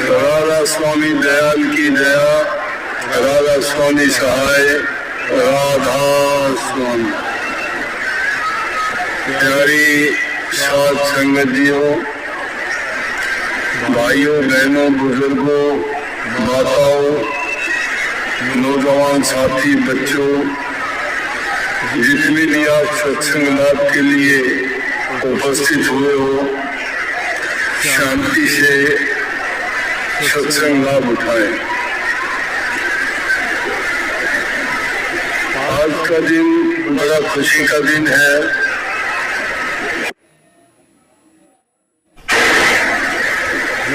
राधा स्वामी दयाल की दया, राधा स्वामी सहाय, राधा स्वामी। प्यारी साध संगतियों, भाइयों बहनों, बुजुर्गों, माताओं, नौजवान साथी, बच्चों, जितने भी आप सत्संग लाभ के लिए उपस्थित हुए हो, शांति से सत्संग लाभ उठाएं। आज का दिन बड़ा खुशी का दिन है।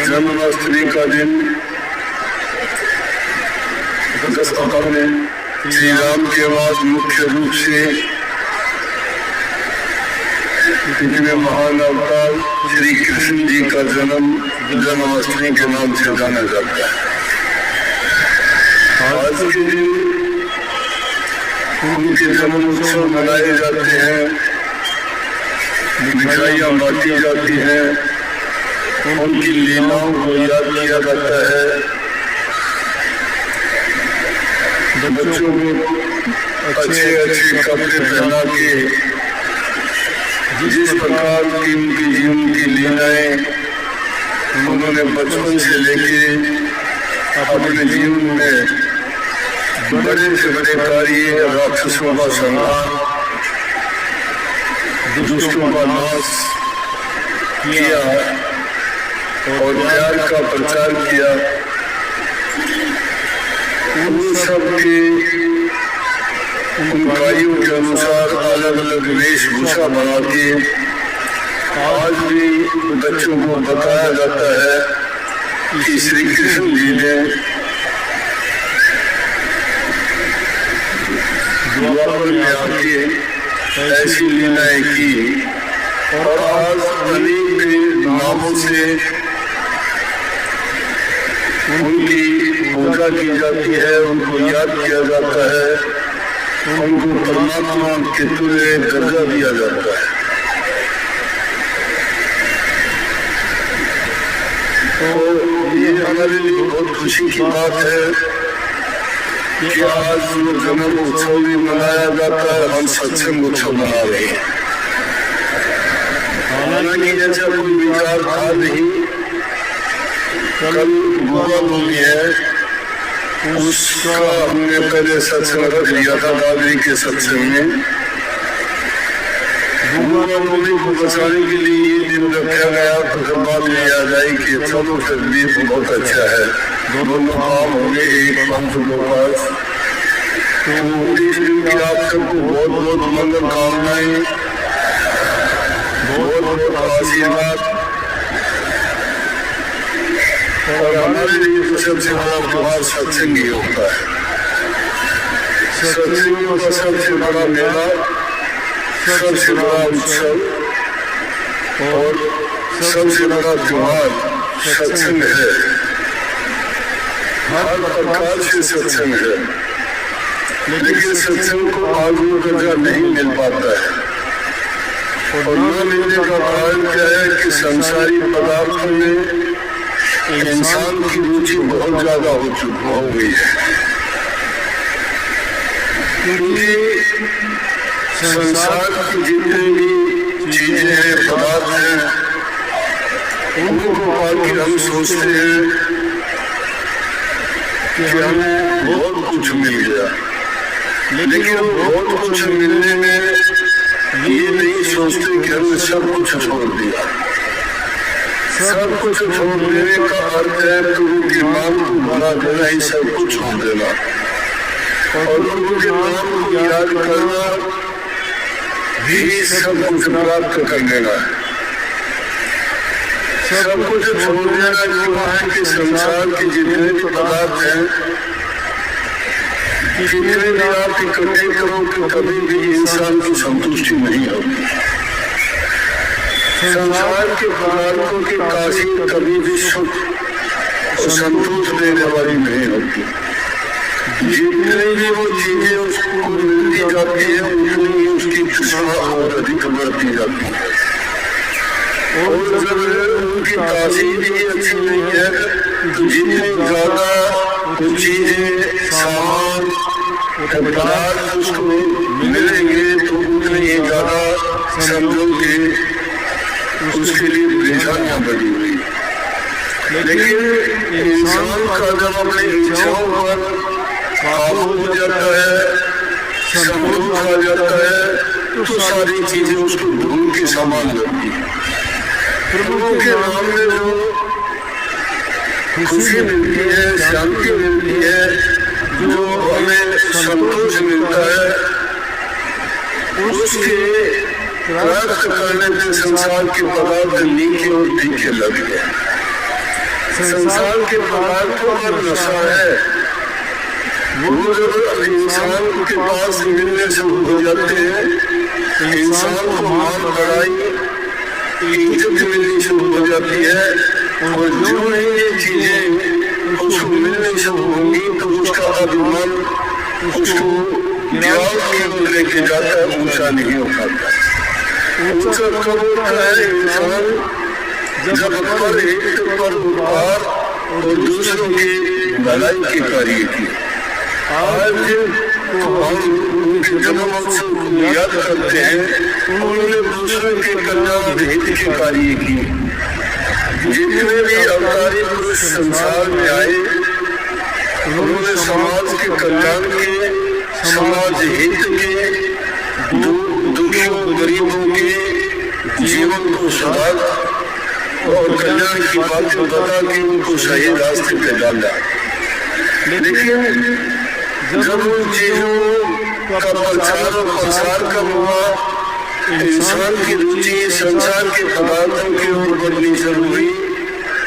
जन्माष्टमी का दिन। दस्तक में श्री राम के बाद मुख्य रूप से इतने महान अवतार श्री कृष्ण जी का जन्म जन्माष्टमी के नाम से जाना जाता है। आज के दिन उनके जन्म उत्सव मनाए जाते हैं, मिठाइयाँ बांटी जाती हैं, उनकी लीलाओं को याद किया जाता है। बच्चों को अच्छे अच्छे कपड़े पहना के जिस प्रकार की उनकी जीवन की लीलाएं उन्होंने बचपन से लेके अपने जीवन में बड़े से बड़े कार्य, राक्षसों का संहार, दुष्टों का नाश किया और प्यार का प्रचार किया, उन सब के उन कार्यों के अनुसार अलग अलग वेशभूषा बना के आज भी बच्चों को बताया जाता है कि श्री कृष्ण जी ने द्वापर में आके ऐसी लीलाएं की और आज अनेक नामों से उनकी पूजा की जाती है, उनको याद किया जाता है, उनको परमात्मा के तुल्य दर्जा दिया जाता है। तो ये हमारे लिए बहुत खुशी की बात है कि आज वो जन्म उत्सव भी मनाया जाता है, हम सत्संग उत्सव मना रहे हैं। हालांकि ऐसा कोई विचार था नहीं, कल बुआ बोली है उसका हमने पहले सत्संग रख लिया था दादी के सत्संग में। बुआ बोली को बचाने के लिए ये दिन रखा गया तो जब बात ये आ जाए कि चलो फिर भी बहुत अच्छा है, दोनों काम होंगे एक पंथ के पास। तो इस दिन की आप सबको बहुत बहुत मंगल कामनाएं, बहुत बहुत आशीर्वाद। और हमारे लिए तो सबसे बड़ा त्योहार सत्संग ही होता है। सत्संग का सबसे बड़ा मेला, सबसे बड़ा उत्सव और सबसे बड़ा त्योहार सत्संग है। हर प्रकार से सत्संग है, लेकिन सत्संग को आगू दर्जा नहीं मिल पाता है। और न मिलने का कारण क्या है कि संसारी पदार्थों में इंसान की रुचि बहुत ज्यादा हो गई है, क्योंकि संसार की जितनी भी चीजें हैं, पदार्थ हैं, उनको पाकर हम सोचते हैं कि हमें बहुत कुछ मिल गया, लेकिन बहुत कुछ मिलने में ये नहीं सोचते कि हमने सब कुछ छोड़ दिया। सब कुछ छोड़ देने का अर्थ है प्रभु के नाम को बना देना ही सब कुछ छोड़ देना, और प्रभु के नाम को याद करना भी सब कुछ प्राप्त कर लेना है। सब कुछ छोड़ देना जो है कि संसार के जितने भी पदार्थ हैं, जितने भी आप इकट्ठे करो तो कभी भी इंसान की संतुष्टि नहीं होगी। संसार के पदार्थों की तासीर कभी भी सुख और संतोष देने वाली नहीं होती। जितनी भी वो चीजें उसको मिलती जाती है, उतनी ही उसकी तृष्णा और अधिक बढ़ती जाती है। और जब उनकी तासीर ही अच्छी नहीं है तो जितनी ज्यादा वो चीजें सामान पदार्थ उसको मिलेंगे तो उतने ही ज्यादा समझो कि उसके लिए परेशानियां बढ़ी हुई। लेकिन इंसान का जब अपने इच्छाओं पर काबू हो जाता है, संतोष आ जाता है, तो सारी चीजें उसको ढूंढ के सामान लगती है। प्रभु के नाम में जो खुशी मिलती है, शांति मिलती है, जो हमें संतोष मिलता है, उसके प्राप्त करने से संसार के पदार्थ नीचे और तीखे लग गए। संसार के पदार्थों का नशा है, वो जब इंसान के पास मिलने से हो जाते हैं, इंसान को मान बढ़ाई इज्जत मिलनी शुरू हो जाती है, और जो नहीं ये चीजें उसको मिलने शुरू होंगी तो उसका अभिमान उसको गिरावट की ओर लेके जाता है, ऊंचा नहीं हो पाता। ऊंचा कब होता है इंसान जब पर एक पर उपकार और दूसरों की भलाई की कार्य की। आज तो हम उनके जन्मोत्सव को याद करते हैं, उन्होंने दूसरों के कल्याण हित के कार्य की। जितने भी अवतारी पुरुष संसार में आए उन्होंने समाज के कल्याण के, समाज हित के, दुखियों गरीबों के जीवन को सुधार और कल्याण की बातें बता के उनको सही रास्ते पे डाला। लेकिन जब उन चीजों का प्रचार और प्रसार कब हुआ, इंसान की रुचि संसार के पदार्थों की ओर बढ़नी शुरू हुई,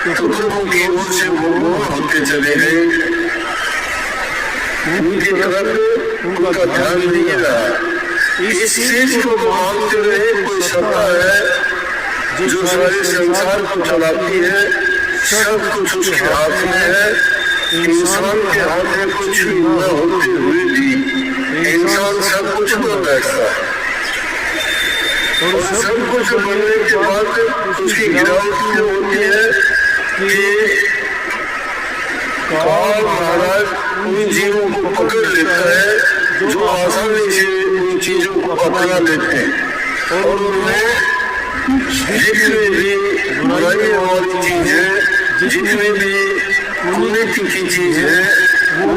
तो प्रभु की ओर से वो होते चले गए, उनकी तरफ उनका ध्यान नहीं रहा। इस चीज को मानते रहे कोई सत्ता है जो सारे संसार को चलाती है, सब कुछ उसके हाथ में है। इंसान के हाथ में कुछ न होते हुए भी इंसान सब कुछ बन बैठता है, और सब कुछ बनने के बाद उसकी गिरावट होती है कि काल महाराज उन जीवों को पकड़ लेता है जो आसानी से उन चीजों को अपना लेते हैं, और उन्हें जितने भी बुराइयों वाली चीज है, जितने भी कुनीति की चीज है, वो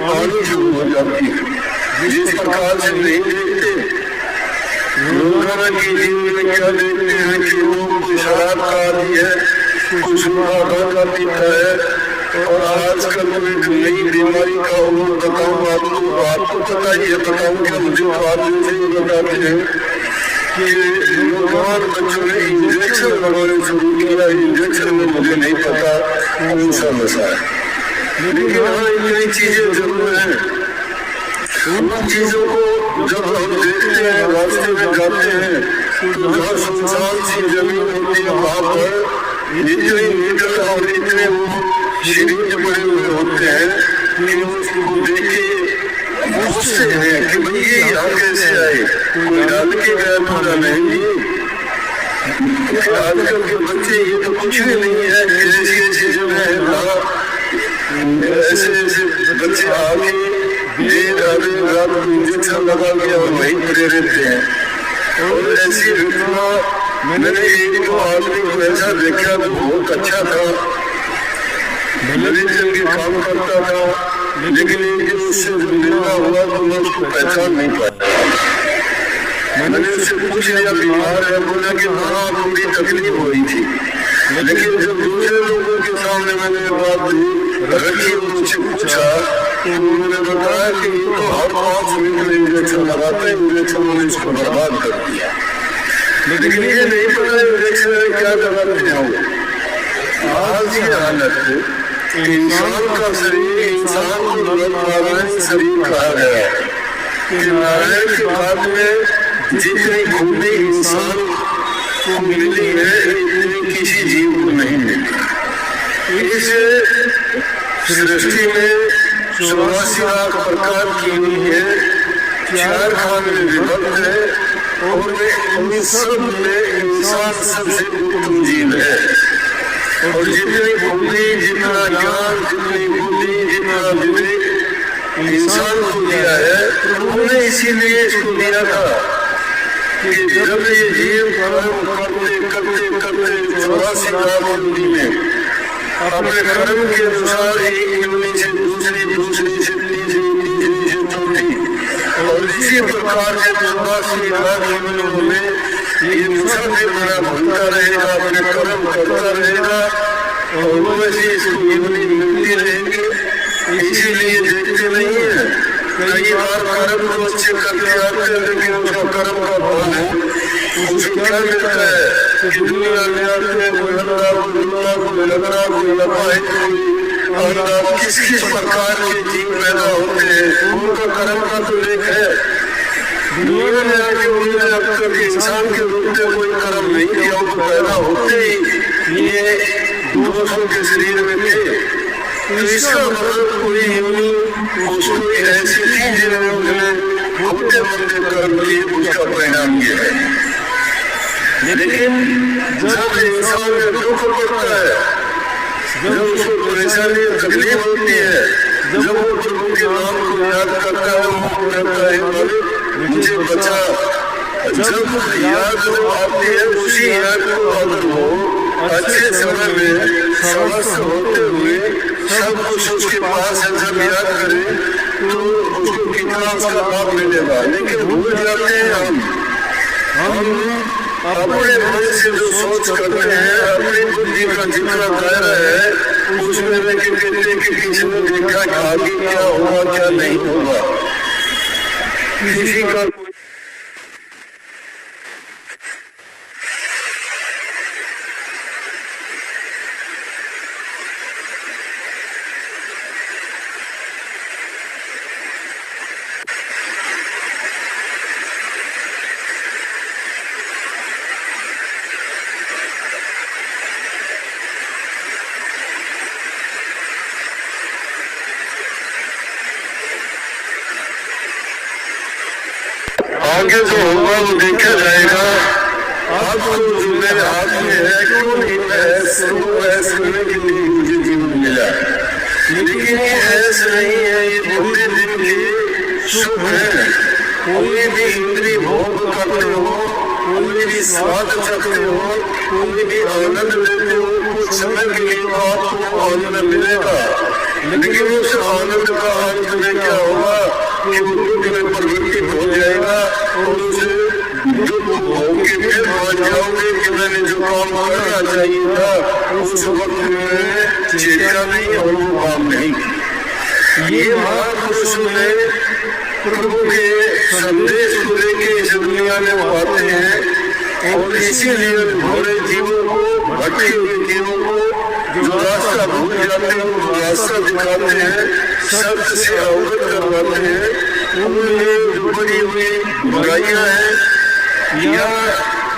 आनी शुरू हो जाती है। जिस प्रकार से नहीं देखते रोजाना के जीवन में क्या देखते हैं कि लोग कोई शराब का आदि है, कुछ गांजा पीता है, और आजकल एक नई बीमारी का उन्होंने बताऊँ आपको पता ही है, बताऊंगा मुझे आदमी से बताते हैं कि नौजवान बच्चों ने इंजेक्शन लगाने शुरू किया। इंजेक्शन में मुझे नहीं पता कौन सा नशा है, लेकिन हाँ नई चीजें जरूर हैं। उन चीजों को जब हम देखते हैं, रास्ते में जाते हैं, तो जहाँ सुनसान सी जमीन होती है वहाँ पर इतने मीटर और इतने शरीर बने हुए होते हैं कि उसको देखे उससे है कि भाई ये यहाँ कैसे आए, कोई डाल के गया पूरा नहीं। आजकल के बच्चे ये तो कुछ भी नहीं है, ऐसी ऐसी जगह है, ऐसे ऐसे बच्चे आगे देर आगे रात को इंजेक्शन लगा के और वहीं प्रेरित हैं। और ऐसी घटना मैंने एक दो आदमी को ऐसा देखा तो बहुत अच्छा था, मिलिट्री के काम करता था, लेकिन एक दिन उससे मिलना हुआ तो मैं उसको पहचान नहीं पाया। मैंने उससे पूछ लिया बीमार है, बोला कि हाँ थोड़ी तकलीफ हुई थी, लेकिन जब दूसरे लोगों के सामने मैंने बात रखी उनसे पूछा तो उन्होंने बताया कि तो हर 5 मिनट में इंजेक्शन लगाते हैं, इंजेक्शन ने इसको बर्बाद कर दिया। लेकिन ये नहीं पता इंजेक्शन में क्या लगाते हैं। आज ये हालत इंसान का शरीर, इंसान को नारायण शरीर कहा गया है कि नारायण के बाद में जितनी खूबी इंसान को मिली है इतनी किसी जीव को नहीं मिली। इस सृष्टि में 84 लाख प्रकार की हुई है, 4 भाग में विभक्त है, और उन सब में इंसान सबसे उत्तम जीव है। और जितनी बुद्धि, जितना ज्ञान, जितनी बुद्धि, जितना विवेक इंसान को दिया है, प्रभु ने इसीलिए इसको दिया था कि जब ये जीव कर्म करते करते करते 84 लाख योनि में अपने कर्म के अनुसार एक योनि से दूसरी, दूसरी से तीसरी, तीसरी से चौथी, और इसी प्रकार से 84 लाख योनियों में ये मुसाफिर बना घूमता रहेगा, अपने कर्म करता रहेगा और वैसे इसको योनि मिलती रहेगी। इसीलिए देखते नहीं है, कई बार कर्म को अच्छे करते आते हैं, लेकिन उसका कर्म का फल है उसको क्या मिलता है कि दुनिया में आते हैं, कोई हल्ला, कोई दुल्ला, कोई लगना, कोई लपाहित, कोई अंधा, किस किस प्रकार के जीव पैदा होते हैं, उनका कर्म का तो लेख है। दुनिया में आके उन्होंने अब तक इंसान के रूप में कोई कर्म नहीं किया, वो पैदा होते ही ये दोषों के शरीर में थे। तो इसका मतलब कोई योनि उसको ऐसी थी जिन्होंने होते होते कर्म किए, उसका परिणाम ये है। लेकिन जब इंसान में दुख पड़ता है, जब उसको परेशानी तकलीफ होती है, जब वो प्रभु के नाम को याद करता है, वो कहता है मुझे बचा, जब याद आती है उसी याद को अगर वो अच्छे समय में स्वस्थ होते हुए सब कुछ उसके पास है, जब याद करे तो उसको कितना उसका लाभ मिलेगा। लेकिन भूल जाते हैं हम अपने मन से जो सोच करते हैं, अपनी बुद्धि का जितना दायरा है उसमें लेकिन कहते हैं कि किसी ने देखा कि आगे क्या होगा क्या नहीं होगा, किसी का आगे जो होगा वो देखा जाएगा। आपको जो मेरे हाथ में है, क्यों नहीं ऐसा करने के लिए मुझे जीवन मिला, लेकिन ये ऐसा नहीं है, ये थोड़े दिन के सुख है। कोई भी इंद्रिय भोग करते हो, कोई भी स्वाद चाहते हो, कोई भी आनंद लेते हो, कुछ समय के लिए आपको आनंद मिलेगा, लेकिन उस आनंद का अंत में क्या होगा कि वो दुख में परिवर्तित हो जाएगा और उसे दुख भोग के फिर मान जाओगे कि मैंने जो काम करना चाहिए था उस वक्त में चेता नहीं और वो काम नहीं। ये महापुरुष में प्रभु के संदेश को लेके इस दुनिया में वो आते हैं और इसीलिए भोले जीवों को, भटके हुए जीवों को जो रास्ता भूल जाते हैं वो रास्ता दिखाते हैं, सत्य से अवगत करवाते हैं। उनमें जो बड़ी हुई बुराइयां हैं या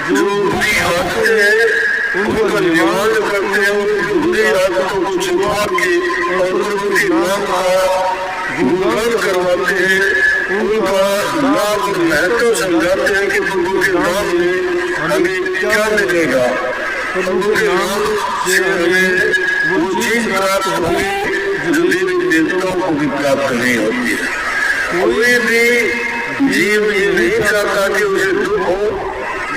जो बुरी आदतें हैं उनका निवारण करते हैं, उन बुरी आदतों को छुपा के और प्रभु के नाम का गुणगान करवाते हैं, उनका नाम महत्व समझाते हैं कि प्रभु के नाम में हमें क्या मिलेगा, प्रभु के नाम से हमें वो चीज प्राप्त होगी जो देवी देवताओं को भी प्राप्त नहीं होती है। कोई भी जीव ये नहीं चाहता कि उसे दुख हो,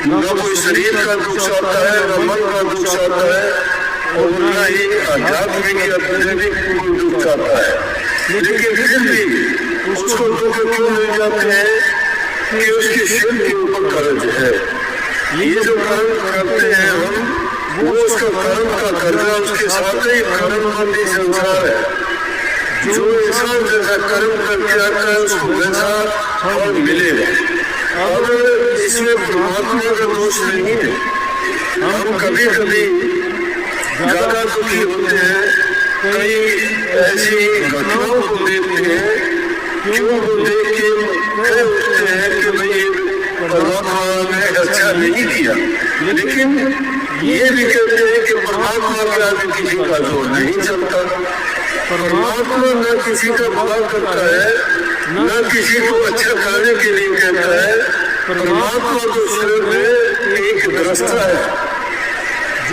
न कोई शरीर का दुख चाहता है, न मन का दुख चाहता है और न ही आध्यात्मिक या आध्यात्मिक कोई दुख चाहता है। लेकिन फिर भी उसको दुख क्यों मिल जाते हैं कि उसके सिर के ऊपर कर्ज है। ये जो कर्म करते हैं हम, वो उसका कर्म का कर्जा, उसके साथ ही कर्मबंदी संसार है। जो इंसान जैसा कर्म करके आता है उसको वैसा फल मिलेगा। अब इसमें परमात्मा का दोष नहीं है। हम कभी कभी ज्यादा दुखी होते हैं, कई ऐसी घटनाओं को देखते हैं, क्यों वो देख के कह उठते हैं कि भाई परमात्मा ने अच्छा नहीं किया, लेकिन ये भी कहते हैं कि परमात्मा के आगे किसी का जोर नहीं चलता। परमात्मा न किसी का भला करता है, न किसी को अच्छा करने के लिए कहता है, परमात्मा तो स्वर्ग में एक दृष्टा है,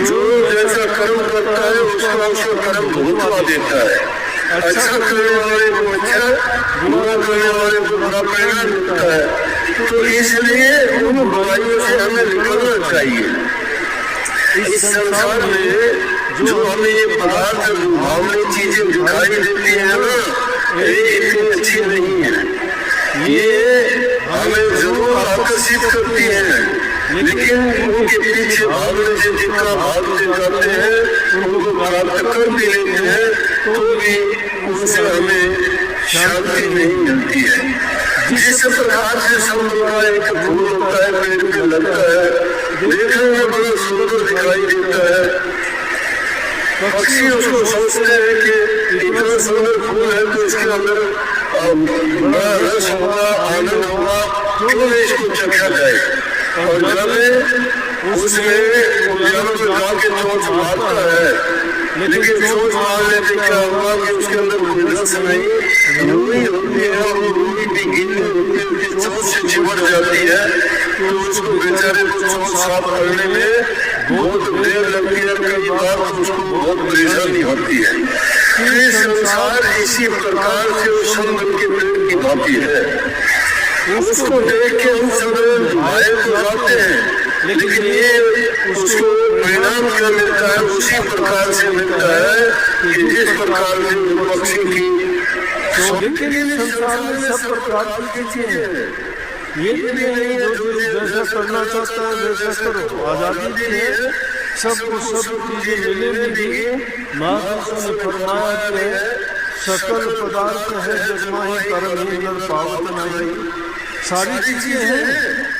जो जैसा कर्म करता है उसका उसका कर्म भुगतवा देता है। अच्छा करने वाले को अच्छा, बुरा करने वाले को बुरा परिणाम मिलता है। तो इसलिए उन बुराइयों से हमें निकलना चाहिए। इस संसार में जो हमें ये पदार्थ भावनी चीजें दिखाई देती है ना, ये इतनी अच्छी नहीं है। ये हमें जरूर आकर्षित करती है, लेकिन उनके पीछे भागने से जितना भागते जाते हैं उनको प्राप्त कर भी लेते हैं तो भी उनसे हमें शांति नहीं मिलती है। जिस प्रकार से समुद्र एक फूल होता है, पेड़ पे लगता है, देखने में बड़ा सुंदर दिखाई देता है। पक्षी उसको सोचते हैं कि इतना सुंदर फूल है तो इसके अंदर बड़ा रस होगा, आनंद होगा, तो इसको चखा जाए। और जब उसमें जाके चोट मारता है, लेकिन चोट मारने से क्या होगा कि उसके अंदर कोई रस नहीं, रूई होती है और रूई भी गीली होती है, उसकी चोट से चिपट जाती है, तो उसको बेचारे को चोट साफ करने में बहुत देर लगती है, कई बार उसको बहुत परेशानी होती है। ये संसार इसी प्रकार से उस संगम के पेड़ की भांति है। उसको देख के हम सब भाई तो जाते हैं, लेकिन ये उसको परिणाम क्या मिलता है, उसी प्रकार से मिलता है कि जिस प्रकार से पक्षी की। लेकिन संसार में सब प्रकार की चीजें हैं, ये नहीं जो जैसा करना चाहता है वैसा करो, आजादी भी है, सबको सब चीजें मिलेंगी। महापुरुषों ने फरमाया कि सकल पदार्थ है जगमाही कर्म ही नर पावत नहीं। सारी चीजें हैं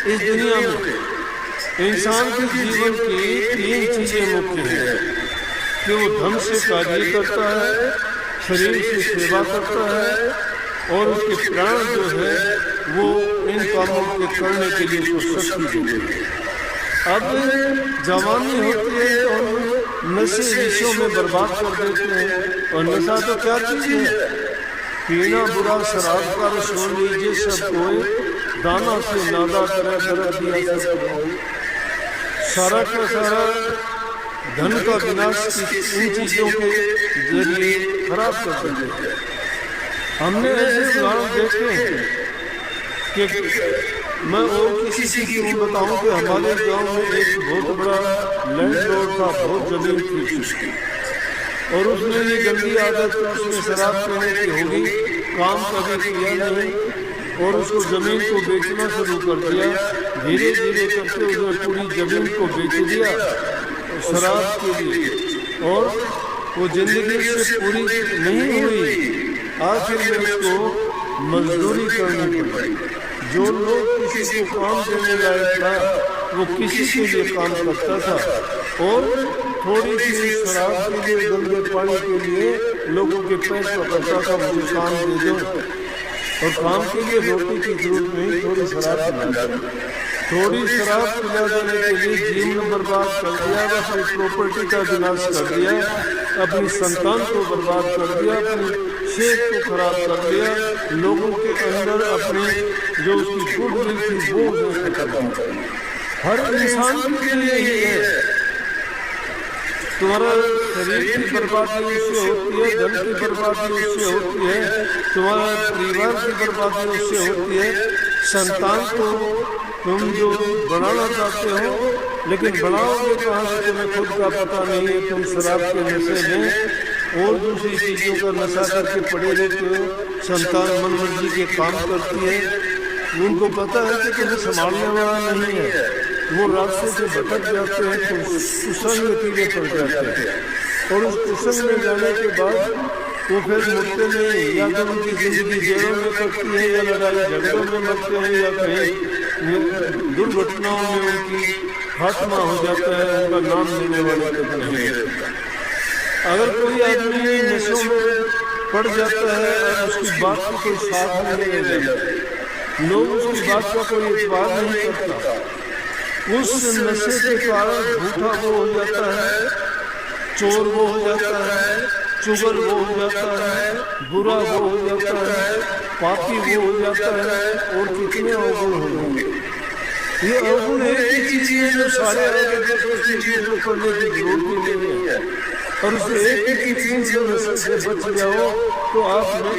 इस दुनिया में। इंसान के जीवन की तीन चीजें मुख्य हैं कि वो धन से कार्य करता है, शरीर से सेवा करता है और उसके प्राण जो है वो इन कामों के करने के लिए उसको शक्ति देते हैं। अब जवानी होती है और नशे विषयों में बर्बाद कर देते हैं। और नशा तो क्या चीज है, पीना बुरा शराब का रस लीजिए सब कोई, दाना से नादा करे दर्द दिया सब कोई। सारा का सारा धन का विनाश इन चीजों के जरिए खराब कर देते हैं। हमने ऐसे उदाहरण देखे हैं कि मैं और किसी की बताऊं कि हमारे गांव में एक बहुत बड़ा लैंडलॉर्ड था, बहुत जमीन थी उसकी, और उसने ये गंदी आदत उसने शराब पीने की होगी, काम कभी किया नहीं और उसको जमीन को बेचना शुरू कर दिया। धीरे धीरे करके उसने पूरी जमीन को बेच दिया शराब के लिए, और वो जिंदगी से पूरी नहीं हुई। आखिर में उसको मजदूरी करनी पड़ी। जो लोग किसी को काम देने लायक था वो किसी के लिए काम करता था, और थोड़ी सी शराब के लिए, गंदे पानी के लिए लोगों के पैर पकड़ता था, मुझे काम दे दो। और काम के लिए रोटी की जरूरत नहीं, थोड़ी शराब पिला दो। थोड़ी शराब पिला देने के लिए जीवन बर्बाद कर दिया, अपनी प्रॉपर्टी का विनाश कर दिया, अपनी संतान को बर्बाद कर दिया, अपनी सेहत को खराब कर दिया, लोगों के अंदर अपनी जो उसकी गुडविल थी वो खत्म कर दी। हर इंसान के लिए यही है। तुम्हारा शरीर की बर्बादी उससे होती है, धन की बर्बादी उससे होती है, तुम्हारा परिवार की बर्बादी उससे होती है। संतान को तुम जो बनाना चाहते हो, लेकिन बनाओगे कहाँ से तुम्हें खुद का पता नहीं है। तुम शराब के नशे में और दूसरी चीजों का नशा करके पड़े रहते हो। संतान मन मर्जी के काम करती है, उनको पता है कि तुम्हें संभालने वाला नहीं है, वो रास्ते से भटक जाते हैं, तो कुसंग नतीजे पड़ जाते हैं। और उस कुसंग में जाने के बाद वो फिर मुड़ते नहीं, या तो उनकी जिंदगी जेलों में कटती है, या लड़ाई झगड़ों में मरते हैं, या कहीं दुर्घटनाओं में उनकी खात्मा हो जाता है, उनका नाम लेने वाले कभी नहीं रहता। अगर कोई आदमी नशों में पड़ जाता है और उसकी बात का कोई साथ नहीं ले जाता, लोग उसकी बात का कोई एतबार नहीं करता, उस नशे के कारण झूठा वो हो जाता है, चोर वो हो जाता है, चुगल वो हो जाता है, बुरा वो हो जाता है, पापी वो हो जाता है, और कितने अवगुण होंगे। ये अवगुण एक ही चीज है जो सारे आगे दूसरी चीजों करने की जरूरत ही नहीं है। और उस एक ही चीज से बच जाओ तो आप में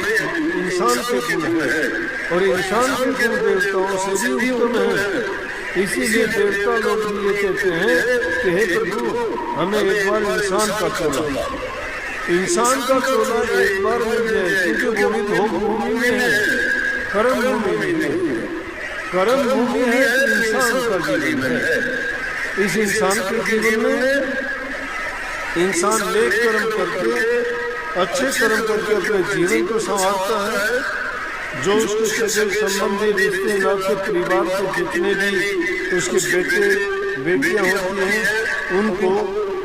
इंसान के गुण है, और इंसान के गुण देवताओं से भी उत्तम है। इसीलिए देवता लोग ये कहते हैं कि हे प्रभु हमें एक बार इंसान का चोला, इंसान का चोला एक बार मिल जाए, क्योंकि वो भी भोग भूमि में है, कर्म भूमि में है। कर्म भूमि है इंसान का जीवन है। इस इंसान के जीवन में इंसान नेक कर्म करके, अच्छे कर्म करके अपने जीवन को संवारता है। जो उसके सगे संबंधी रिश्ते नाते परिवार के जितने भी उसके बेटे बेटियां होती हैं उनको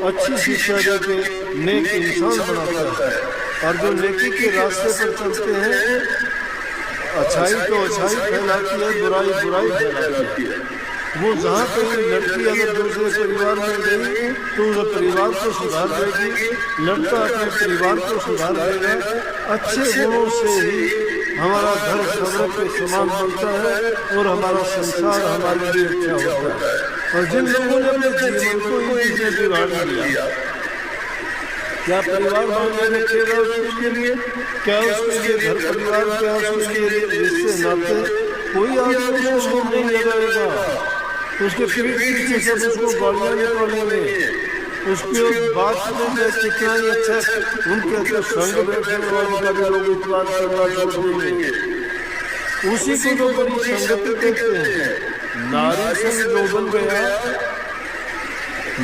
अच्छी शिक्षा देके नेक इंसान बनाता है। और जो नेकी के रास्ते पर चलते हैं, अच्छाई तो अच्छाई फैलाती है, बुराई बुराई फैलाती है। वो जहाँ कहीं लड़की अगर दूसरे परिवार में गई तो उस परिवार को सुधार देगी, लड़का अपने परिवार को सुधार देगा। अच्छे गुणों से ही हमारा घर सब्र के समान बनता है और हमारा संसार हमारे लिए अच्छा होता है। और जिन लोगों ने अपने जीवन को इसी से बिगाड़ दिया, क्या परिवार मांगने रखेगा उसके लिए, क्या उसके लिए घर परिवार, क्या उसके लिए रिश्ते नाते, कोई आदमी उसको नहीं लगाएगा। उसके पीछे सब उसको गालियाँ निकालेंगे, उसके बात में कितना ही अच्छा उनके तो संग बैठने वाले का भी लोग इतबार करना छोड़ देंगे। उसी को तो बड़ी संगति कहते हैं। नारी संग जोबन गया,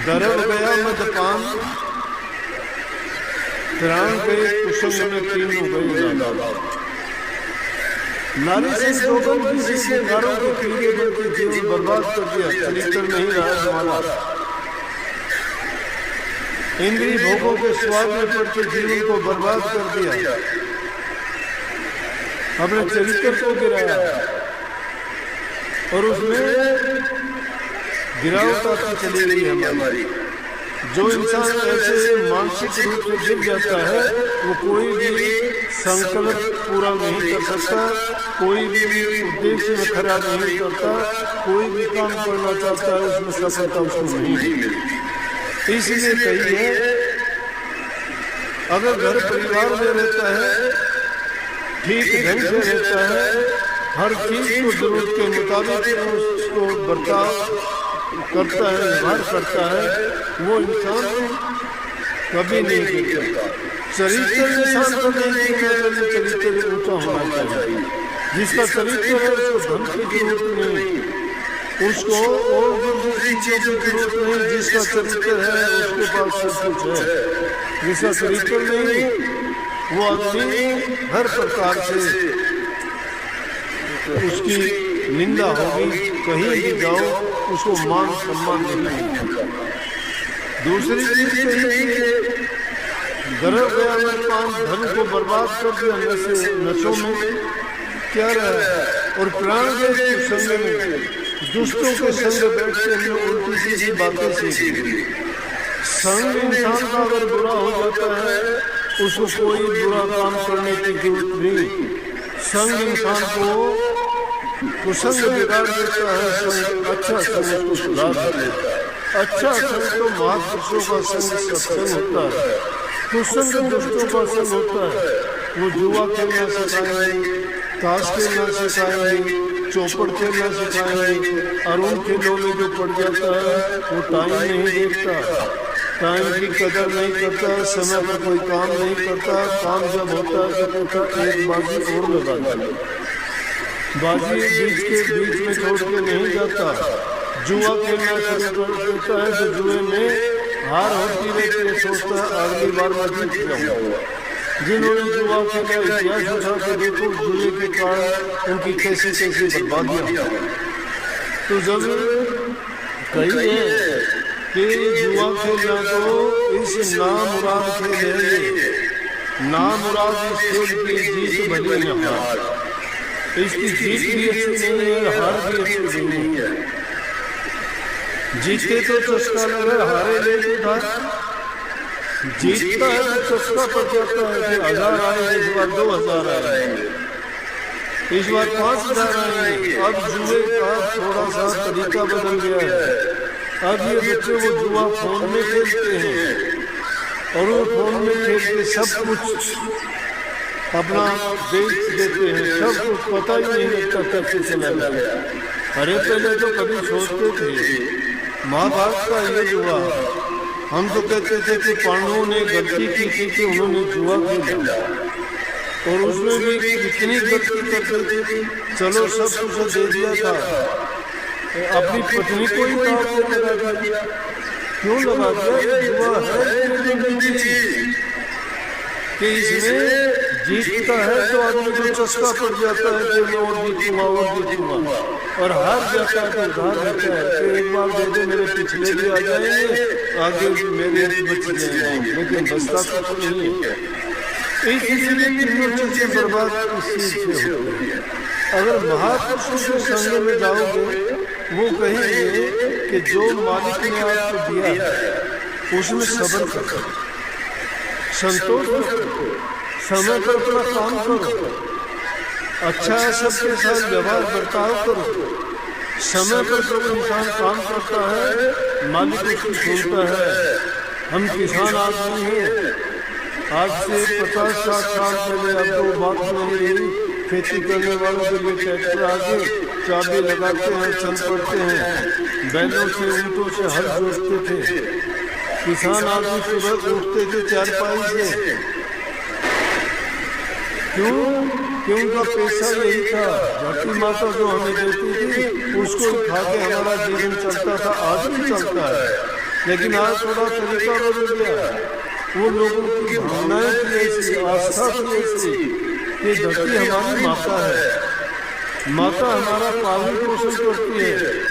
दरब गया मदपान, प्राण गए कुसंग में तीन हो गई। नारी से जोबन किसी नारों के पीड़े बन के जीवन बर्बाद कर दिया, चरित्र नहीं रहा हमारा। इंद्रिय भोगों के स्वाद में पड़ के जीवन को बर्बाद कर दिया, अपने चरित्र को गिराया और उसमें गिरावट आती चली गई हमारी। जो इंसान ऐसे मानसिक रूप से गिर जाता है वो कोई भी संकल्प पूरा नहीं कर सकता, कोई भी उद्देश्य में खरा नहीं करता, कोई भी काम करना चाहता है उसमें सफलता उसको नहीं मिलती। इसलिए कही है अगर घर परिवार में रहता है, ठीक ढंग से रहता है, हर चीज को जरूरत के मुताबिक उसको बर्ताव करता है, व्यवहार करता है, वो इंसान कभी नहीं गिरता। चरित्र इंसान का नहीं गिरता, चरित्र ऊंचा होना चाहिए। जिसका चरित्र है उसको धन की जरूरत नहीं, उसको और दूसरी चीजों की जरूरत नहीं। जिसका चरित्र है उसके पास सब कुछ है। जिसका चरित्र नहीं वो आदमी हर प्रकार से उसकी निंदा होगी, कहीं भी जाओ उसको मान सम्मान नहीं मिलता। दूसरी चीज कही गर्भ गया पान, धन को बर्बाद कर दिया नशों में क्या रहा है, और प्राण गए संग में, दुष्टों के संग बैठते हैं, उल्टी सीधी बातें सीख ली। संग इंसान का अगर बुरा हो जाता है उसको कोई बुरा काम करने की जरूरत नहीं। संग इंसान को कुसंग बिगाड़ देता है, संग अच्छा संग उसको सुधार देता है। अच्छा संग तो महापुरुषों का संग सत्संग होता है, कुसंग दुष्टों का संग होता है। वो जुआ खेलना सिखाएंगे, ताश खेलना सिखाएंगे, चौपड़ खेलना सिखाएंगे, और उन खेलों में जो पड़ जाता है वो टाइम नहीं देखता, टाइम की कदर नहीं करता, समय पर कोई काम नहीं करता। काम जब होता है तो एक बाजी और लगा देता, बाजी बीच में छोड़ के नहीं जाता। जुआ खेलना शुरू कर देता है तो जुए में हार होती रहती है, सोचता है अगली बार मैं जीत जाऊंगा। जिन्होंने जुआ खेला इतिहास उठा के देखो, जुए के कारण उनकी कैसी कैसी बर्बादियां। तो जब कही है कि जुआ खेलना तो इस नामुराद खेल है, नामुराद इस खेल की जीत भली न हार, इसकी जीत भी अच्छी नहीं है, हार भी अच्छी नहीं है। जीते तो चस्का लगा, हारे ले उधार। जीतता है तो चस्का पड़ जाता है, फिर 1000 आएंगे, इस बार 2000 आएंगे। इस बार 5,000 आएंगे। अब जुए का थोड़ा सा तरीका बदल गया है। अब ये बच्चे वो जुआ फोन में खेलते हैं और वो फोन में खेल के सब कुछ अपना बेच देते हैं, सब कुछ पता ही नहीं लगता कैसे चला गया। अरे पहले तो कभी सोचते थे महाभारत का ये जुआ, हम तो कहते थे कि पांडवों ने गलती की थी कि उन्होंने जुआ खेला और उसमें भी कितनी गलती करते थे। चलो सब कुछ दे दिया था, अपनी पत्नी को ही दांव पे लगा दिया। क्यों लगा दिया? जुआ है कि इसमें जीतता है तो आदमी को चस्का पड़ जाता है कि मैं और जीतूंगा, और हार जाता है तो उधार रहता है कि एक बार दे दे मेरे पिछले भी आ जाएंगे, आगे मेरे बच जाएंगे, लेकिन बचता तो नहीं है। इसलिए तीनों चीजें बर्बाद इस चीज से होती है। अगर महापुरुषों के संग में जाओगे, वो कहेंगे कि जो मालिक ने आपको दिया है उसमें सब्र करो, संतोष करो, समय पर अपना काम करो, अच्छा सबके साथ व्यवहार बर्ताव करो। समय पर जब इंसान काम करता है मालिक उसकी सुनता है। हम किसान आदमी हैं, आज से 50-60 साल पहले अब तो बात नहीं रही, खेती करने वालों के लिए ट्रैक्टर आगे चाबी लगाते हैं, चल पड़ते हैं, बैलों से ऊँटों से हल जोतते थे। किसान आदमी सुबह उठते थे चारपाई से, क्यों उनका पैसा यही था। धरती माता जो हमें देती थी उसको खा के हमारा जीवन चलता था, आज भी चलता है। लेकिन आज थोड़ा तरीका बदल गया। वो लोगों की भावनाएं थी ऐसी, आस्था थी ऐसी कि धरती हमारी माता है, माता हमारा पालन पोषण करती है।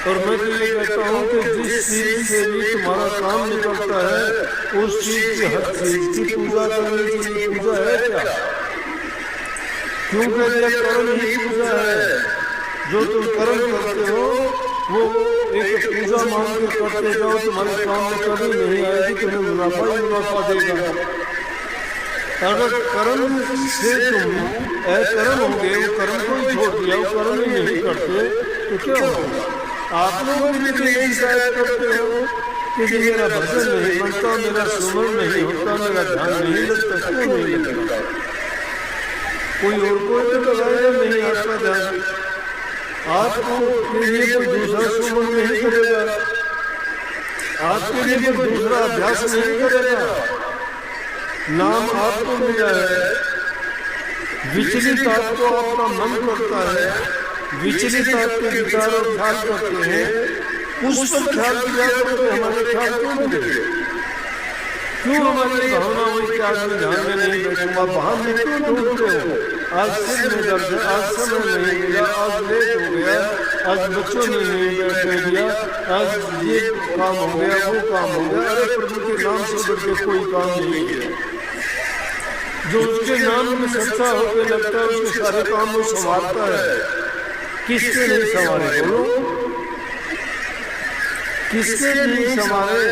और मैं तो ये कहता हूँ कि जिस चीज से भी तुम्हारा काम निकलता है उस चीज की हर चीज की पूजा करने के लिए पूजा है क्या? क्यों कहते हैं कर्म ही पूजा है। जो तुम कर्म करते हो वो एक पूजा मान के करते जाओ, तुम्हारे काम में कभी नहीं आएगी, तुम्हें मुनाफा ही मुनाफा देगा। अगर कर्म से तुम अकर्म हो गए, वो कर्म को ही छोड़ दिया, वो कर्म ही नहीं करते तो क्या होगा? आप लोग भी यही शिकायत करते हो कि मेरा भजन नहीं बनता, मेरा सुमन नहीं होता, मेरा ध्यान नहीं लगता। क्यों नहीं लगता? कोई और कोई तो लगाएगा नहीं आपका ध्यान, आपको लिए कोई दूसरा सुमन नहीं करेगा, आपके लिए कोई दूसरा अभ्यास नहीं करेगा। नाम आपको मिला है, विचलित आपको आपका मन करता है, विचलित आपके विचार और ख्याल करते हैं, उस पर ख्याल किया करो कि हमारे ख्याल क्यों मिले? क्यों हमारी भावना हुई कि आज मैं ध्यान में नहीं बैठूंगा? वहां में क्यों ढूंढते हो? आज सिर में दर्द है, आज समय नहीं मिला, आज लेट हो गया, आज बच्चों ने नहीं बैठने दिया, आज ये काम हो गया, वो काम हो गया। अरे प्रभु के नाम से बढ़ के कोई काम नहीं किया। जो उसके नाम में सच्चा होकर लगता है उसके सारे काम वो संभालता है। किसके नहीं संभाले? बोलो, किसके नहीं संभाले?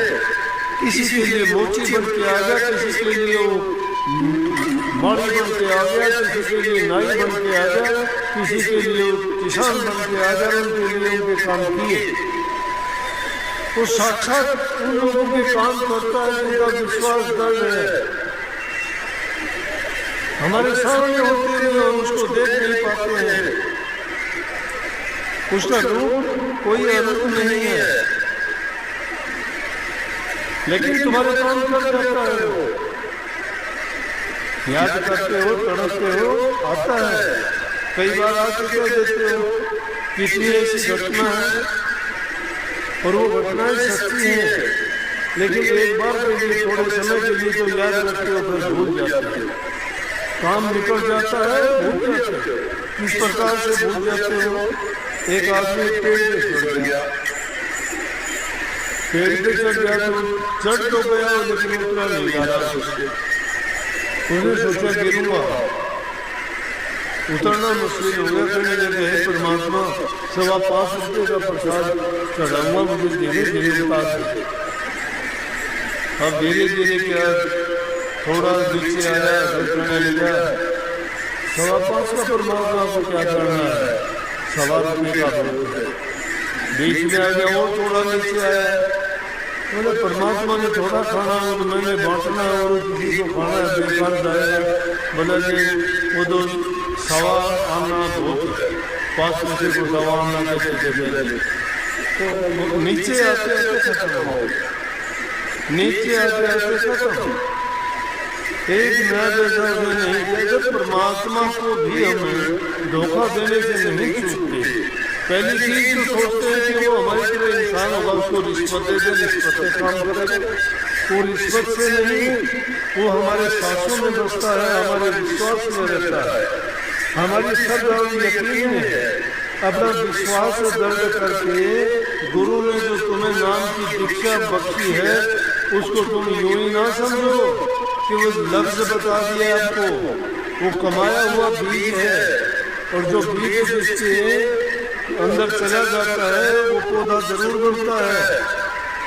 किसी के लिए मोची बन के आ गया, किसी के लिए वो माड़ी बन के आ गया, किसी के लिए नाई बन के आ गया, किसी के लिए किसान बन के आ गया। उनके लिए उनके काम किए, वो साक्षात उन लोगों के काम करता है जिनका विश्वास दृढ़ है। हमारे सामने होते हुए हम उसको देख नहीं पाते हैं, उसका रूप कोई अलग नहीं है, लेकिन तुम्हारे काम कर जाता है। वो याद करते हो, तड़पते हो, आता है। कई बार आके कह देते हो कितनी ऐसी घटना है और वो घटनाएं सच्ची हैं, लेकिन एक बार के लिए थोड़े समय के लिए तो याद रखते हो, फिर भूल जाते हो। काम निकल जाता है, भूल जाते हो। किस प्रकार से भूल जाते हो? एक आदमी पेड़ पे चढ़ गया, पेड़ पे चढ़ गया तो चढ़ तो गया लेकिन उतना नहीं आ रहा उससे। उसने सोचा गिरूंगा, उतरना मुश्किल हो गया। कहने लगे हे परमात्मा, 5.25 रुपये का प्रसाद चढ़ाऊंगा, मुझे धीरे धीरे उतार दे। अब धीरे धीरे क्या थोड़ा नीचे आया, कहने लगा 5.25 का परमात्मा को क्या करना है, 1.25 रुपये का भोग है, बीच में आ गया और थोड़ा नीचे आया, बोले परमात्मा ने थोड़ा खाना है तो मैंने बांटना है और किसी को खाना है, बेकार जाएगा, बोले जी वो तो 1.25 आना भोग है, 5 पैसे को 1.25 आना कहते, तो नीचे आते आते खत्म हो, नीचे आते आते खत्म। एक नया जैसा नहीं किया, जब परमात्मा को भी हमें धोखा देने से नहीं चूकते। पहली चीज तो सोचते हैं कि वो हमारी तरह इंसान होगा, उसको रिश्वत दे दे, रिश्वत से काम करेगा, वो रिश्वत से नहीं, वो हमारे सांसों में बसता है, हमारे विश्वास में रहता है, हमारी सब यकीन में है। अपना विश्वास दर्ज करके गुरु ने जो तुम्हें नाम की दीक्षा बख्शी है उसको तुम यूं ही ना समझो कि वो लफ्ज बता दिया आपको, वो कमाया हुआ बीज है, और जो बीज जिसके अंदर चला जाता है वो पौधा जरूर बनता है,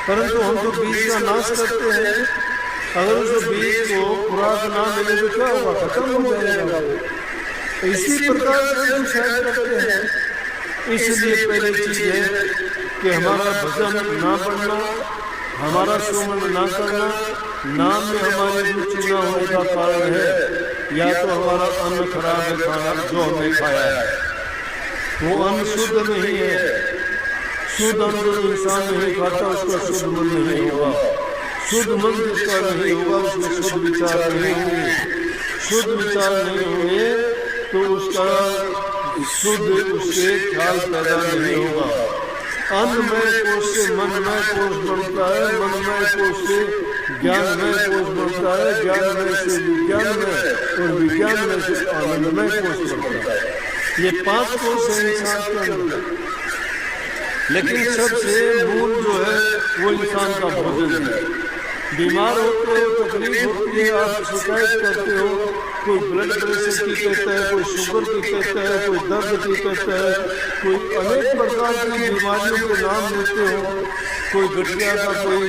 परंतु हम तो बीज का नाश करते हैं। अगर उस बीज को खुराक ना मिले तो क्या होगा, खत्म हो जाएगा। इसी प्रकार से हम शायद करते हैं। इसलिए पहली चीज है कि हमारा भजन ना बढ़ना, हमारा सुमन ना करना, नाम में हमारी रुचि न होने का कारण है या तो हमारा अन्न खराब है, खाना जो हमने खाया है वो अन्न शुद्ध नहीं है। शुद्ध अन्न जो इंसान नहीं खाता उसका शुद्ध मन नहीं होगा, शुद्ध मन जिसका नहीं होगा उसमें शुद्ध विचार नहीं होंगे, शुद्ध विचार नहीं होंगे तो उसका शुद्ध उससे ख्याल पैदा नहीं होगा। अन्नमय कोश से मनमय कोश बनता है, मनमय कोश से ज्ञानमय कोश बनता है, ज्ञानमय से विज्ञानमय और विज्ञानमय से आनंदमय कोश बनता है। ये 5 कोश है इंसान के अंदर, लेकिन सबसे मूल जो है वो इंसान का भोजन है। बीमार होते हो, तकलीफ होती है, आप शिकायत करते हो, कोई ब्लड प्रेशर की कहता है, कोई शुगर की कहता है, कोई दर्द की कहता है, कोई अनेक प्रकार की बीमारियों के नाम लेते हो, कोई गठिया का, कोई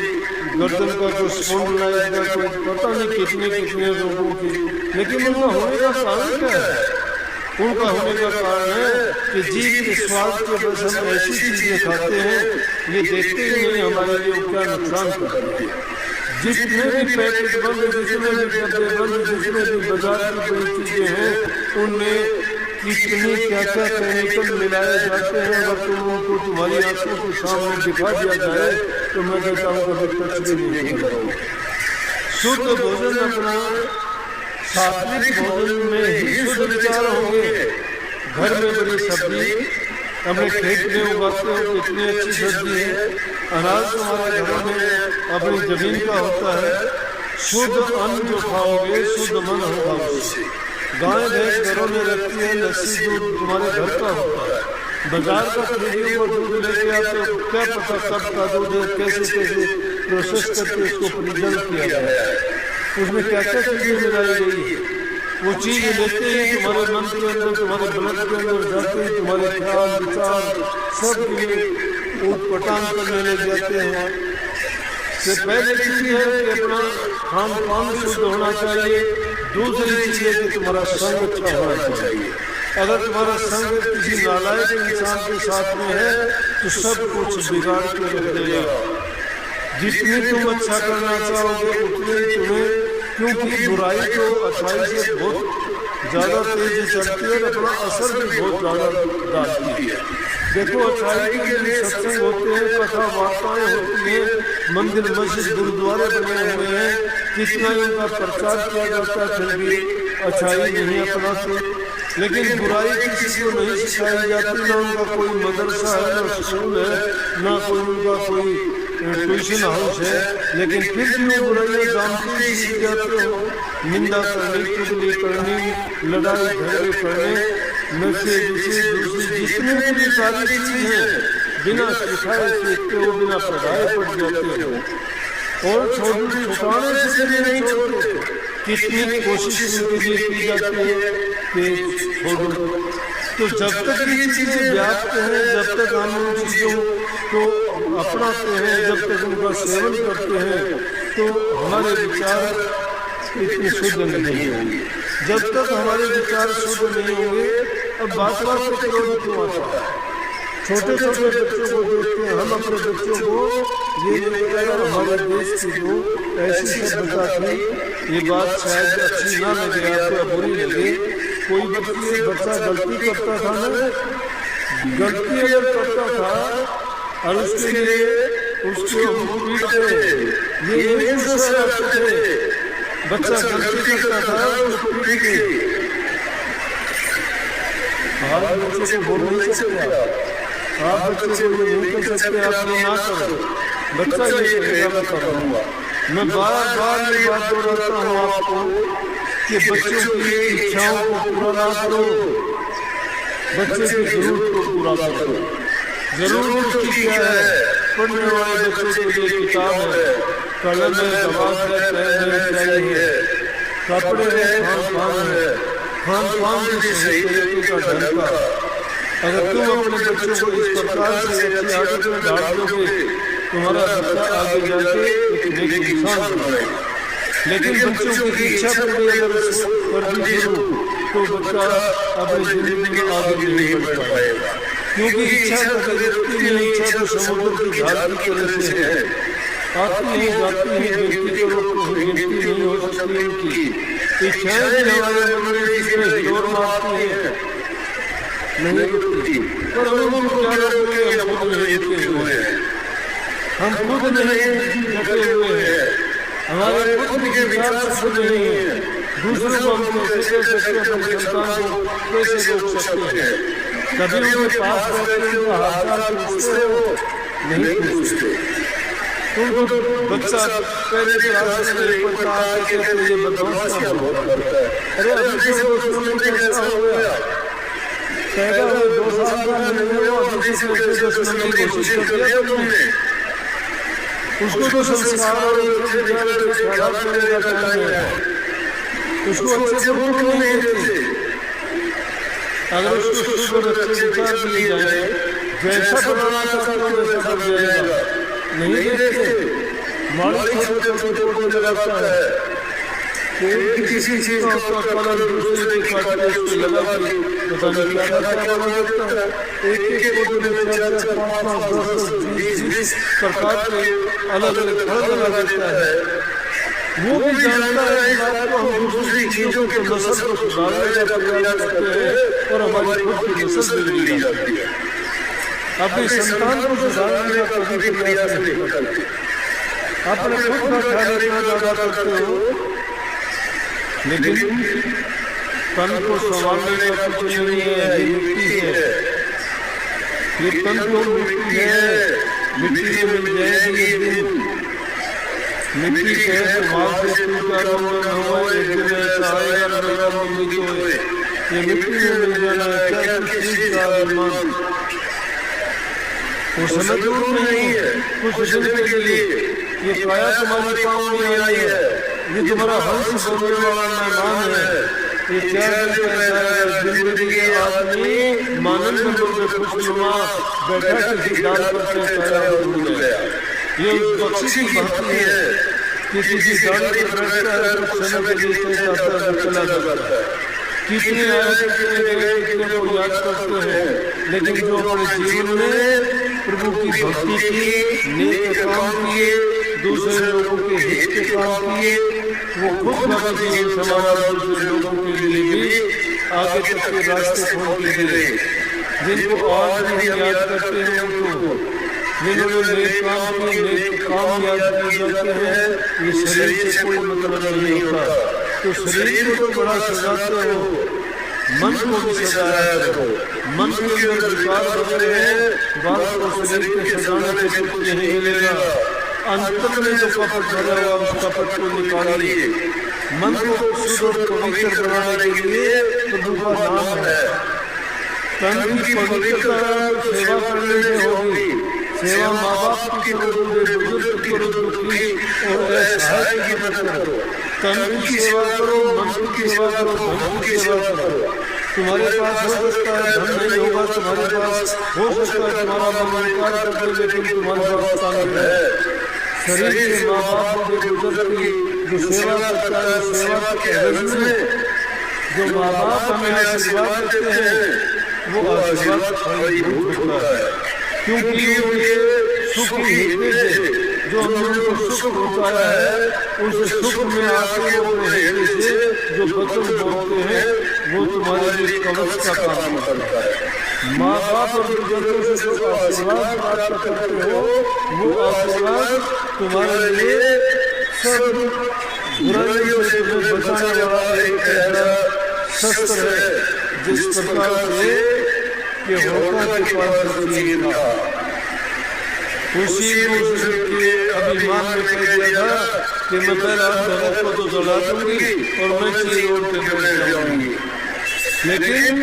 गर्दन का, कोई स्पॉन्डिलाइटिस का, कोई पता नहीं कितने रोगों की, लेकिन उनका होने का कारण क्या है? उनका होने का कारण है कि जीव के स्वाद के बस हम ऐसी चीजें खाते हैं, ये देखते ही नहीं हमारे लिए क्या नुकसान करते हैं। जितने भी पैकेट बंद, जितने भी डब्बे बंद, जितने भी बाजार की बड़ी चीजें हैं उनमें कितनी क्या क्या केमिकल मिलाए जाते हैं। अगर तुम उनको तुम्हारी आंखों के सामने दिखा दिया जाए तो मैं कहता हूँ कभी टच भी नहीं करूँगा। शुद्ध भोजन अपना, सात्विक भोजन में ही शुद्ध विचार होंगे। घर में बड़ी सब्जी अपने खेत में उगाते हो, कितनी अच्छी सब्जी है, अनाज तुम्हारे घरों में अपनी जमीन का होता है। शुद्ध अन्न जो खाओगे शुद्ध मन होगा उससे। गाय भैंस घरों में रखती है, लस्सी दूध तुम्हारे घर का होता है। बाजार का खरीदे हुआ दूध लेके आते हो, क्या पता कब का दूध है, कैसे प्रोसेस करके उसको प्रिजर्व किया गया है, उसमें क्या क्या चीजें मिलाई गई है। वो चीज लेते ही तुम्हारे मन के अंदर, तुम्हारे ब्लड के अंदर जाते ही तुम्हारे ख्याल विचार सब उटपटांग करने लग जाते हैं। से पहले चीज है कि अपना खान पान शुद्ध होना चाहिए। दूसरी चीज है कि तुम्हारा संग अच्छा होना चाहिए। अगर तुम्हारा संग किसी नालायक इंसान के साथ में है तो सब कुछ बिगाड़ के रख देगा। जितनी तुम अच्छा करना चाहोगे उतनी तुम्हें, क्योंकि बुराई तो अच्छाई से बहुत ज्यादा तेजी चलती है और अपना असर भी बहुत ज्यादा डालती है। देखो अच्छाई के लिए सत्संग होते हैं, कथा वार्ताएं होती हैं, मंदिर मस्जिद गुरुद्वारे बने हुए हैं, कितना उनका प्रचार किया जाता है, फिर भी अच्छाई नहीं अपनाते। लेकिन बुराई किसी को नहीं सिखाई जाती, ना उनका कोई मदरसा है, ना स्कूल है, ना कोई उनका कोई ट्यूशन हाउस है, लेकिन फिर भी वो बुराइयाँ जानते ही सीख जाते हो। निंदा करनी, चुगली करनी, लड़ाई झगड़े करने, नशे विशे दूसरी जितने भी सारी चीजें हैं बिना सिखाए सीखते हो, बिना पढ़ाए पड़ जाते हो और छुटाने से भी नहीं छोड़ते। कितनी कोशिश उनके लिए की जाती है कि छोड़ो। तो जब तक ये चीजें व्याप्त हैं, जब तक हम उन चीजों को अपनाते हैं, जब तक उनका सेवन करते हैं तो हमारे विचार इतने शुद्ध नहीं होंगे। जब तक हमारे विचार शुद्ध नहीं होंगे, अब बात बात पे क्रोध क्यों आता है? छोटे छोटे बच्चों को देखते हैं, हम अपने बच्चों को ये अगर हमारे देश की जो ऐसी सभ्यता थी, ये बात शायद अच्छी ना लगे आपको, बुरी लगे, कोई बच्चा गलती करता था ना, गलती अगर करता था और उसके लिए उसको पीटते, ये नहीं सोचते थे, बच्चा गलती करता था उसको पीट के। आज बच्चे को बोल नहीं सकते, आप बच्चे को ये नहीं कह सकते आप ये ना करो, बच्चा ये कहेगा मैं करूँगा। मैं बार बार ये बात दोहराता हूँ आपको कि बच्चों की इच्छाओं को पूरा ना करो, बच्चे की जरूरत को पूरा करो। जरूरत उसकी क्या है? पढ़ने वाले बच्चों के लिए किताब है, कलम है, दवात है, पेन है, चाहिए, कपड़े हैं, खान पान भी सही तरीके का ढंग का। अगर तुम अपने बच्चों को इस प्रकार से अच्छी आदत में डाल दोगे, तुम्हारा बच्चा आगे जाके एक नेक इंसान बनेगा। लेकिन बच्चों की इच्छा पूरी अगर कर दी तो बच्चा अपनी जिंदगी में आगे नहीं बढ़ पाएगा, क्योंकि इच्छा का व्यक्ति में इच्छा तो समुद्र की धार की तरह से है, आती है जाती है, व्यक्ति को गिनती नहीं हो सकती इनकी इच्छाएं भी हमारे मन में इसमें जोर मारती है, नहीं रुकती। पर हम क्या रोके, हम खुद नहीं रुके हुए हैं, हम खुद नहीं डटे हुए हैं, हमारे खुद के विचार शुद्ध नहीं है। दूसरों को हम कैसे कह सकते हैं, अपने संतान को कैसे रोक सकते हैं? कभी उनके पास रहते हैं, हाल पूछते हो, नहीं पूछते। तुमको बच्चा पहले क्लास में एक बच्चा आके कहते ये बदमाश क्या बहुत करता है, अरे अभी से स्कूल में कैसा हो गया, कहता है 2 साल का नहीं हुआ, अभी से 10 मिनट की कोशिश कर दिया तुमने, उसको तो संस्कार और विद्यालय में खड़ा करने का टाइम है, उसको अच्छे से बोल क्यों नहीं देते? अगर उसको शुद्ध और अच्छे विचार दिए जाए, जैसा बनाना चाहते हो वैसा बन जाएगा, नहीं देते। मालिक छोटे छोटे लगाता है कि किसी चीज का कलर दूसरे के काटने से लगा के पता नहीं क्या बना देता है। एक पौधे में 4-4, 5-5, 10, 20 प्रकार के अलग अलग फल लगा देता है। वो भी जानता है इस बात को, हम दूसरी चीजों के नस्ल को सुधारने का प्रयास करते हैं और हमारी खुद की नस्ल बिगड़ी जाती है। अपने संतान को सुधारने का कभी प्रयास नहीं करते, अपने खुद का ख्याल रखना ज्यादा करते हो, लेकिन तन को संभालने का कुछ नहीं है। ये मिट्टी है, ये तन तो मिट्टी है, मिट्टी में मिल जाएगी एक दिन। मिट्टी के माँ से टूटा रोना हुआ, एक दिन ऐसा आएगा मेरा मम्मी को ये मिट्टी में मिल जाना है, क्या किस चीज का अभिमान? वो समय दूर नहीं है, कुछ दिन के लिए ये काया तुम्हारे पाँव में आई है, ये तुम्हारा हंस बोलने वाला मेहमान है। ये क्या जिंदगी के आदमी मानव बंधु में खुशनुमा बैठा किसी डाल पर काया उड़ गया। ये बख्शी की बात है कि किसी डाल पर बैठता है तो समय के लिए जाता है, चला जाता है। कितने आए कितने गए, कितने को याद करते हैं, लेकिन जो अपने जीवन में प्रभु की भक्ति की, नेक काम किए, दूसरे लोगों के हित के काम किए, वो खुद अपना जीवन संभाला, दूसरे लोगों के लिए भी आगे तक के रास्ते खोल के दे। जिनको आज भी याद करते हैं उनको, जिन्होंने नेक काम किए, नेक काम याद किए जाते हैं, ये शरीर से कोई मतलब नहीं होता। तो शरीर को तो बड़ा सजाते हो, मन को भी सजाया करो। मन के अंदर विकार बने हैं, बात को शरीर के सजाने से कुछ नहीं मिलेगा। अंतर में जो कपट भरा हुआ उस कपट को निकालिए। मन को शुद्ध और पवित्र बनाने के लिए प्रभु का नाम है। तन की पवित्रता सेवा करने में होगी। सेवा माँ बाप की करो, बुजुर्ग की करो, दुखी और असहाय की मत करो। तन की सेवा करो, मन की सेवा करो, धन की सेवा करो। तुम्हारे पास हो सकता है धन नहीं होगा, तुम्हारे पास हो सकता है तुम्हारा मन विकार कर दे, लेकिन तुम्हारे पास ताकत है। शरीर के माँ बाप के बुजुर्ग की जो सेवा करता है, सेवा के एवज में जो माँ बाप हमें आशीर्वाद देते हैं वो आशीर्वाद फलीभूत होता है, क्योंकि उनके सुख ही हृदय से जो हम लोगों को सुख पहुँचाया है, उस सुख में आके वो अपने हृदय से जो वचन बोलते हैं वो तुम्हारे लिए कवच का काम करता है। माँ बाप और बुजुर्गों से जो आशीर्वाद प्राप्त करते हो वो आशीर्वाद तुम्हारे लिए सब बुराइयों से तुम्हें बचाने वाला एक ऐसा शस्त्र है जिस प्रकार से कि होता के पास तीर था, उसी के अभिमान में कह दिया था कि मैं पहला धर्म को तो जला दूंगी और मैं चीर ओढ़ के मर जाऊंगी। लेकिन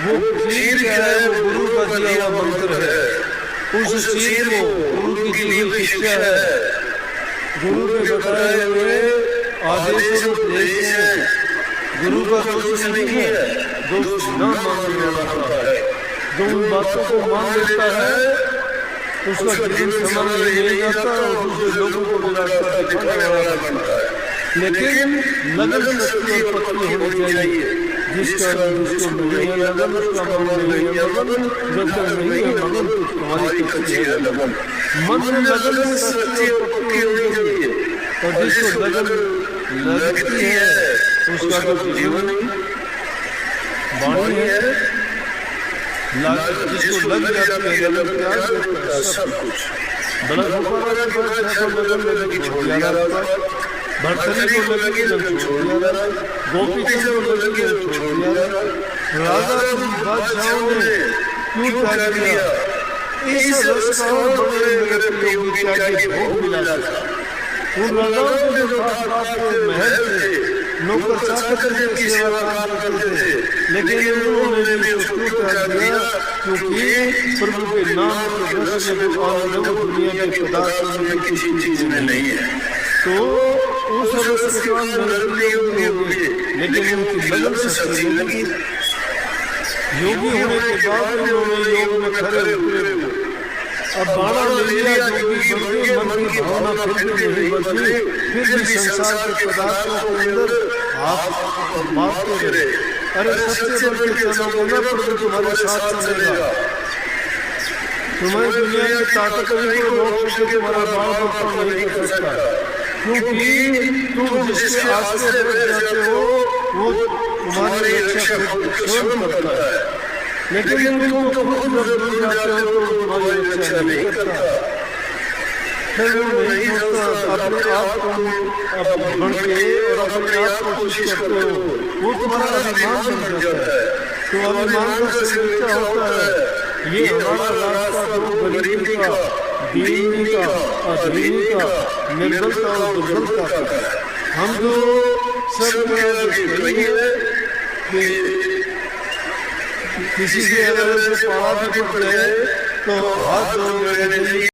वो चीर क्या है, वो गुरु का दिया हुआ मंत्र है। उस चीर को गुरु की दी हुई शिक्षा है, गुरु के बताए हुए आदेश और उपदेश है। गुरु का दोष नहीं है, दोष न मानने वाला है। जो उन बातों को मान लेता है उसका जीवन संभाल नहीं जाता और दूसरे लोगों को भी रास्ता दिखाने वाला बनता है। लेकिन लगन शक्ति और पत्नी होनी चाहिए, जिसको नहीं है लगन उसका मन नहीं है लगन, जब तक नहीं है लगन तुम्हारी कच्ची है लगन। मन में लगन शक्ति और पत्नी होनी चाहिए, और जिसको लगन लगती है उसका तो जीवन वाणी है। जिसको लग जाती है लगन प्यार सब कुछ, बड़ा गोपाला के बाद लगन लगे छोड़ दिया रास्ता, भरतरी को लगे जब छोड़ दिया, गोपी को लगे छोड़ दिया, राजा बादशाहों ने क्यों त्याग दिया? इस रस का बड़े मेरे प्रियों की त्यागी भोग मिला था। उन राजाओं के जो महल थे, नौकर चाकर की सेवा करते थे, लेकिन उन्होंने भी उसको त्याग दिया क्योंकि प्रभु के नाम के रस में जो आनंद दुनिया के पदार्थों में किसी चीज में नहीं है। तो उस रस के होगी, लेकिन उनकी लगन शक्ति लगी। योगी होने के बाद उन्होंने योग में खड़े हुए। अब बाणा ले लिया योगी बन गए, मन की भावना फिर भी नहीं बची, फिर भी संसार के पदार्थों के अंदर आप मारते रहे। अरे सबसे बढ़ के चलोगे ना प्रभु तुम्हारे साथ चलेगा। तुम्हारी दुनिया की ताकत भी कोई रोक सके तुम्हारा बाण पकड़ नहीं कर सकता, क्योंकि तुम जिसके आश्रय बैठ जाते हो वो तुम्हारी रक्षा स्वयं करता है। लेकिन तुम तो खुद जब दूर जाते हो तो तुम्हारी रक्षा नहीं करता। फिर वो नहीं सोचता अपने आप को बढ़ के और अपने आप को कोशिश करते हो, वो तुम्हारा अभिमान बन जाता है। तो अभिमान का शरीर क्या होता है? ये हमारा रास्ता तो गरीबी का, दीनी का, अधीनी का, निर्बलता और दुर्बलता का। हम तो सब कही है कि किसी से अगर पढ़ा भी पड़ जाए तो हाथ जोड़